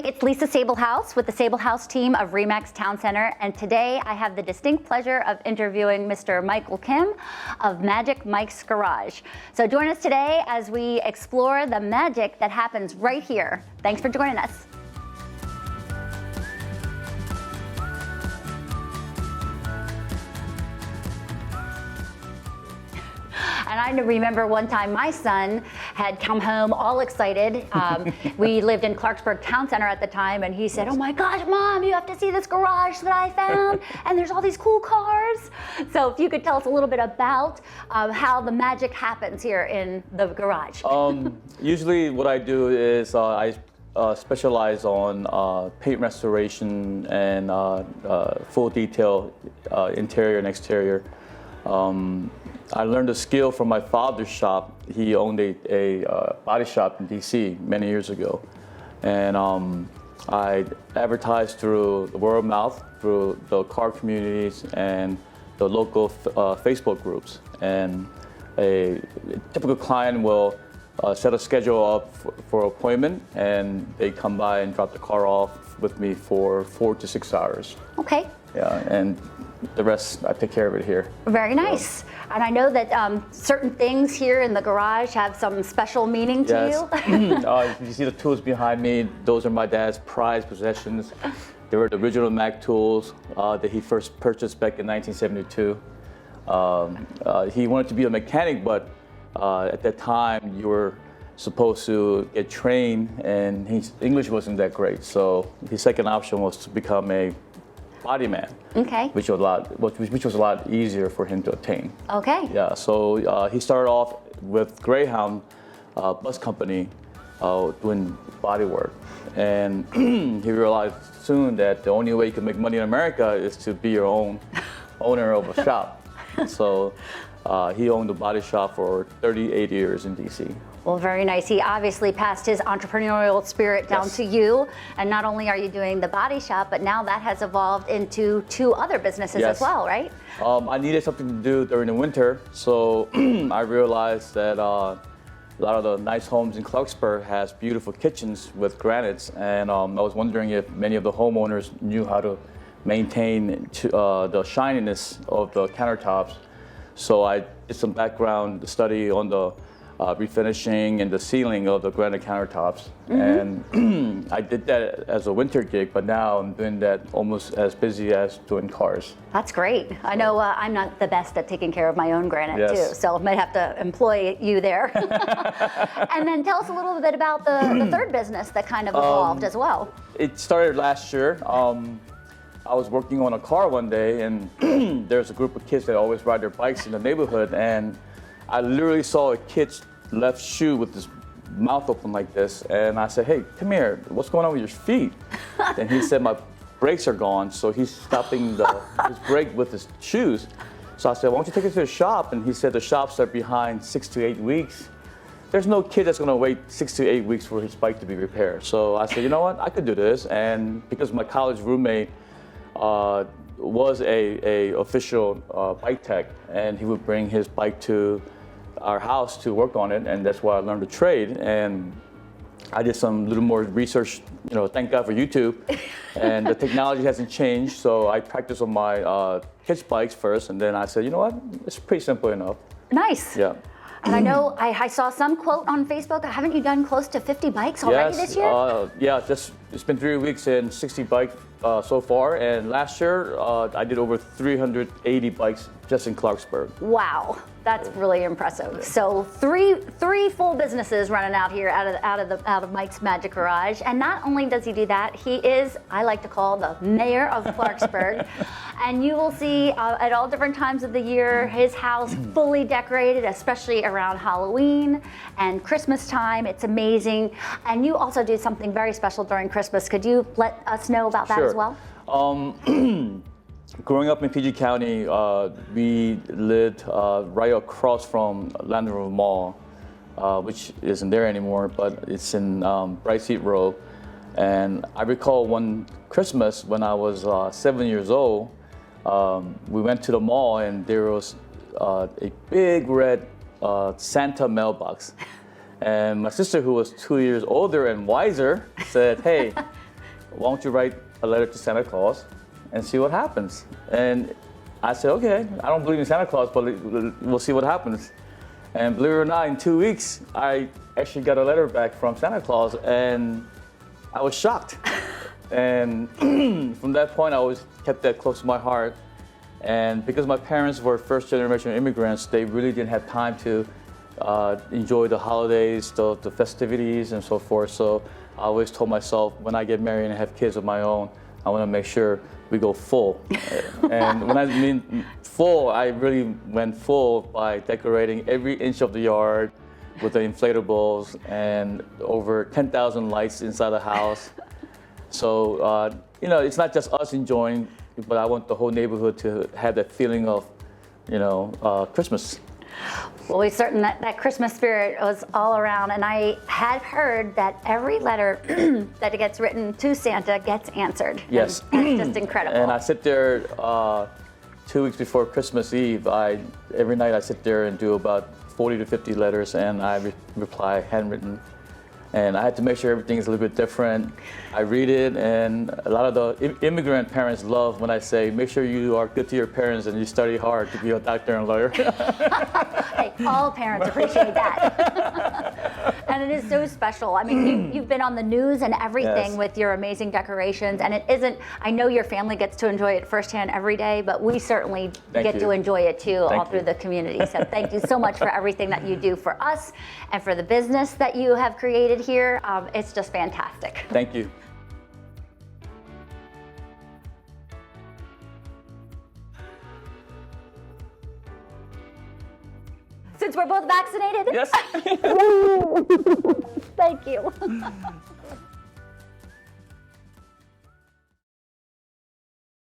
It's Lisa Sablehouse with the Sablehouse team of RE/MAX Town Center, and today I have the distinct pleasure of interviewing Mr. Michael Kim of Magic Mike's Garage. So join us today as we explore the magic that happens right here. Thanks for joining us. And I remember one time my son had come home all excited. We lived in Clarksburg Town Center at the time, and he said, "Oh my gosh, Mom, you have to see this garage that I found, and there's all these cool cars." So if you could tell us a little bit about how the magic happens here in the garage. Usually what I do is I specialize on paint restoration and full detail interior and exterior. I learned a skill from my father's shop. He owned a body shop in DC many years ago. And I advertised through the word of mouth, through the car communities and the local Facebook groups. And a typical client will set a schedule up for appointment, and they come by and drop the car off with me for 4 to 6 hours. Okay. Yeah, and the rest, I take care of it here. Very nice. And I know that certain things here in the garage have some special meaning to you. You see the tools behind me, those are my dad's prized possessions. They were the original Mac tools that he first purchased back in 1972. He wanted to be a mechanic, but at that time you were supposed to get trained, and his English wasn't that great. So his second option was to become a body man, okay, which was a lot easier for him to attain. Okay. Yeah, so he started off with Greyhound bus company doing body work, and he realized soon that the only way you can make money in America is to be your own owner of a shop. So he owned a body shop for 38 years in DC. Well, very nice. He obviously passed his entrepreneurial spirit down to you. And not only are you doing the body shop, but now that has evolved into 2 other businesses as well, right? I needed something to do during the winter, so I realized that a lot of the nice homes in Clarksburg has beautiful kitchens with granites, and I was wondering if many of the homeowners knew how to maintain the shininess of the countertops. So I did some background study on the refinishing and the sealing of the granite countertops. And I did that as a winter gig, but now I'm doing that almost as busy as doing cars. That's great. I know I'm not the best at taking care of my own granite too, so I might have to employ you there. And then tell us a little bit about the third business that kind of evolved as well. It started last year. I was working on a car one day, and there's a group of kids that always ride their bikes in the neighborhood, and I literally saw a kid's left shoe with his mouth open like this, and I said, "Hey, come here, what's going on with your feet?" And he said, "My brakes are gone," so he's stopping his brake with his shoes. So I said, "Why don't you take it to the shop?" And he said the shops are behind 6 to 8 weeks. There's no kid that's gonna wait 6 to 8 weeks for his bike to be repaired. So I said, you know what, I could do this. And because my college roommate was a official bike tech, and he would bring his bike to our house to work on it, and that's why I learned the trade. And I did some little more research, thank God for YouTube, and the technology hasn't changed, so I practiced on my kids' bikes first, and then I said, you know what, it's pretty simple enough. Nice. Yeah. And I know I saw some quote on Facebook. Haven't you done close to 50 bikes already this year? Yeah, it's been 3 weeks and 60 bikes so far. And last year, I did over 380 bikes just in Clarksburg. Wow, that's really impressive. Yeah. So three full businesses running out here out of Mike's Magic Garage. And not only does he do that, he is, I like to call, the mayor of Clarksburg. And you will see at all different times of the year his house fully decorated, especially around Halloween and Christmas time. It's amazing. And you also do something very special during Christmas. Could you let us know about that as well? Growing up in PG County, we lived right across from Land Rover Mall, which isn't there anymore, but it's in Bright Seat Road. And I recall one Christmas when I was 7 years old, we went to the mall, and there was a big red Santa mailbox. And my sister, who was 2 years older and wiser, said, "Hey, why don't you write a letter to Santa Claus and see what happens? And I said, okay, I don't believe in Santa Claus, but we'll see what happens. And believe it or not, in 2 weeks, I actually got a letter back from Santa Claus, and I was shocked. And from that point, I always kept that close to my heart. And because my parents were first-generation immigrants, they really didn't have time to enjoy the holidays, the festivities, and so forth. So I always told myself, when I get married and have kids of my own, I want to make sure we go full. And when I mean full, I really went full by decorating every inch of the yard with the inflatables and over 10,000 lights inside the house. So, it's not just us enjoying, but I want the whole neighborhood to have that feeling of, Christmas. Well, we certain that Christmas spirit was all around, and I had heard that every letter that gets written to Santa gets answered. Yes. And that's just incredible. And I sit there 2 weeks before Christmas Eve. Every night I sit there and do about 40 to 50 letters, and I reply handwritten. And I had to make sure everything is a little bit different. I read it, and a lot of the immigrant parents love when I say, make sure you are good to your parents and you study hard to be a doctor and lawyer. Hey, all parents appreciate that. And it is so special. I mean, you've been on the news and everything Yes. with your amazing decorations, and it isn't, I know your family gets to enjoy it firsthand every day, but we certainly Thank get you. to enjoy it too, all Thank through you. the community. So thank you so much for everything that you do for us and for the business that you have created here. It's just fantastic. Thank you. Since we're both vaccinated, Yes. thank you.